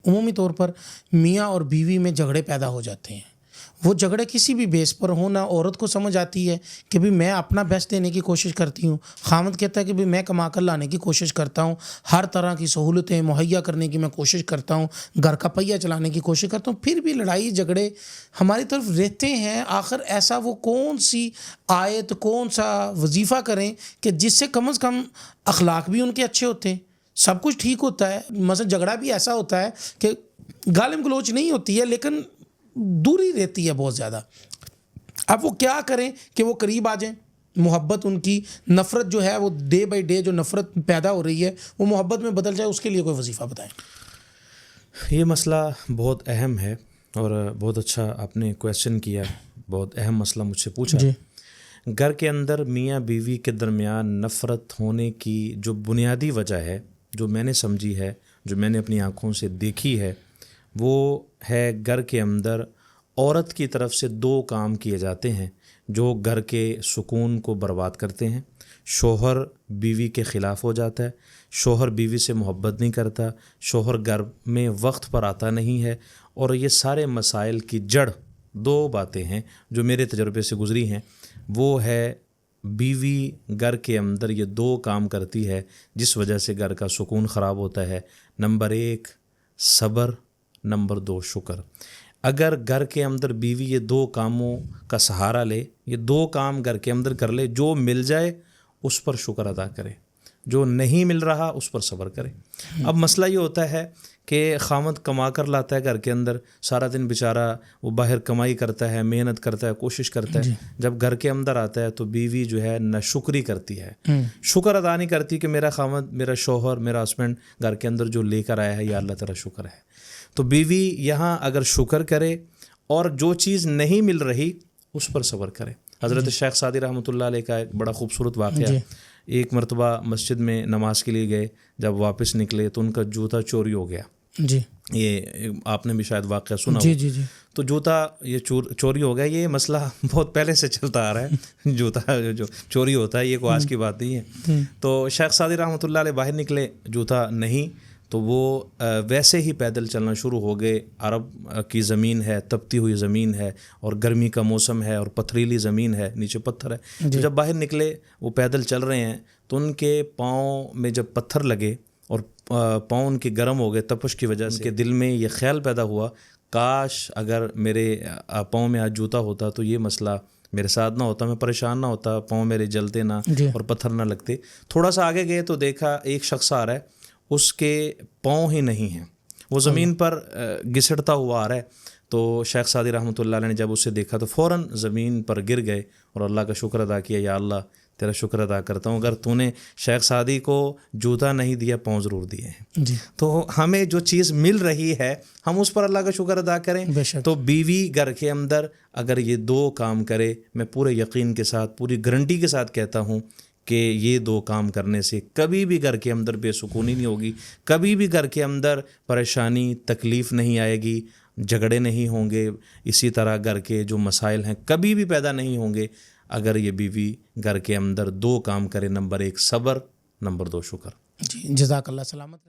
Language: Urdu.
عمومی طور پر میاں اور بیوی میں جھگڑے پیدا ہو جاتے ہیں. وہ جھگڑے کسی بھی بیس پر ہوں نہ عورت کو سمجھ آتی ہے کہ بھی میں اپنا بیسٹ دینے کی کوشش کرتی ہوں, خامد کہتا ہے کہ بھی میں کما کر لانے کی کوشش کرتا ہوں, ہر طرح کی سہولتیں مہیا کرنے کی میں کوشش کرتا ہوں, گھر کا پہیہ چلانے کی کوشش کرتا ہوں, پھر بھی لڑائی جھگڑے ہماری طرف رہتے ہیں. آخر ایسا وہ کون سی آیت کون سا وظیفہ کریں کہ جس سے کم از کم اخلاق بھی ان کے اچھے ہوتے ہیں, سب کچھ ٹھیک ہوتا ہے. مثلا جھگڑا بھی ایسا ہوتا ہے کہ گالم گلوچ نہیں ہوتی ہے لیکن دوری رہتی ہے بہت زیادہ. اب وہ کیا کریں کہ وہ قریب آ جائیں, محبت ان کی, نفرت جو ہے وہ ڈے بائی ڈے جو نفرت پیدا ہو رہی ہے وہ محبت میں بدل جائے, اس کے لیے کوئی وظیفہ بتائیں. یہ مسئلہ بہت اہم ہے اور بہت اچھا آپ نے کویسچن کیا, بہت اہم مسئلہ مجھ سے پوچھا. جی. گھر کے اندر میاں بیوی کے درمیان نفرت ہونے کی جو بنیادی وجہ ہے, جو میں نے سمجھی ہے, جو میں نے اپنی آنکھوں سے دیکھی ہے, وہ ہے گھر کے اندر عورت کی طرف سے دو کام کیے جاتے ہیں جو گھر کے سکون کو برباد کرتے ہیں. شوہر بیوی کے خلاف ہو جاتا ہے, شوہر بیوی سے محبت نہیں کرتا, شوہر گھر میں وقت پر آتا نہیں ہے, اور یہ سارے مسائل کی جڑ دو باتیں ہیں جو میرے تجربے سے گزری ہیں. وہ ہے بیوی گھر کے اندر یہ دو کام کرتی ہے جس وجہ سے گھر کا سکون خراب ہوتا ہے. نمبر 1 صبر, نمبر 2 شکر. اگر گھر کے اندر بیوی یہ دو کاموں کا سہارا لے, یہ دو کام گھر کے اندر کر لے, جو مل جائے اس پر شکر ادا کرے, جو نہیں مل رہا اس پر صبر کرے. اب مسئلہ یہ ہوتا ہے کہ خامد کما کر لاتا ہے گھر کے اندر, سارا دن بیچارہ وہ باہر کمائی کرتا ہے, محنت کرتا ہے, کوشش کرتا ہے. جب گھر کے اندر آتا ہے تو بیوی جو ہے ناشکری کرتی ہے, شکر ادا نہیں کرتی کہ میرا خامد, میرا شوہر, میرا ہسبینڈ گھر کے اندر جو لے کر آیا ہے یا اللہ تعالیٰ شکر ہے. تو بیوی یہاں اگر شکر کرے اور جو چیز نہیں مل رہی اس پر صبر کرے. حضرت شیخ سعدی رحمۃ اللہ علیہ کا ایک بڑا خوبصورت واقعہ. ایک مرتبہ مسجد میں نماز کے لیے گئے, جب واپس نکلے تو ان کا جوتا چوری ہو گیا. جی, یہ آپ نے بھی شاید واقعہ سنا جی ہو. جی جی. تو جوتا یہ چوری ہو گیا. یہ مسئلہ بہت پہلے سے چلتا آ رہا ہے, جوتا جو چوری ہوتا ہے یہ کوئی آج کی بات نہیں ہے. تو شیخ سعدی رحمۃ اللہ علیہ باہر نکلے, جوتا نہیں, تو وہ ویسے ہی پیدل چلنا شروع ہو گئے. عرب کی زمین ہے, تپتی ہوئی زمین ہے, اور گرمی کا موسم ہے, اور پتھریلی زمین ہے, نیچے پتھر ہے. تو جب باہر نکلے وہ پیدل چل رہے ہیں تو ان کے پاؤں میں جب پتھر لگے اور پاؤں ان کے گرم ہو گئے تپش کی وجہ سے, کہ دل میں یہ خیال پیدا ہوا کاش اگر میرے پاؤں میں آج جوتا ہوتا تو یہ مسئلہ میرے ساتھ نہ ہوتا, میں پریشان نہ ہوتا, پاؤں میرے جلتے نہ اور پتھر نہ لگتے. تھوڑا سا آگے گئے تو دیکھا ایک شخص آ رہا ہے, اس کے پاؤں ہی نہیں ہیں, وہ زمین پر گھسٹتا ہوا آ رہا ہے. تو شیخ سعدی رحمۃ اللہ علیہ نے جب اسے دیکھا تو فوراً زمین پر گر گئے اور اللہ کا شکر ادا کیا, یا اللہ تیرا شکر ادا کرتا ہوں, اگر تو نے شیخ سعدی کو جوتا نہیں دیا, پاؤں ضرور دیے ہیں. تو ہمیں جو چیز مل رہی ہے ہم اس پر اللہ کا شکر ادا کریں. تو بیوی گھر کے اندر اگر یہ دو کام کرے, میں پورے یقین کے ساتھ, پوری گارنٹی کے ساتھ کہتا ہوں کہ یہ دو کام کرنے سے کبھی بھی گھر کے اندر بے سکونی نہیں ہوگی, کبھی بھی گھر کے اندر پریشانی تکلیف نہیں آئے گی, جھگڑے نہیں ہوں گے, اسی طرح گھر کے جو مسائل ہیں کبھی بھی پیدا نہیں ہوں گے اگر یہ بیوی گھر کے اندر دو کام کرے. نمبر 1 صبر, نمبر 2 شکر. جی, جزاک اللہ, سلامت رہیں.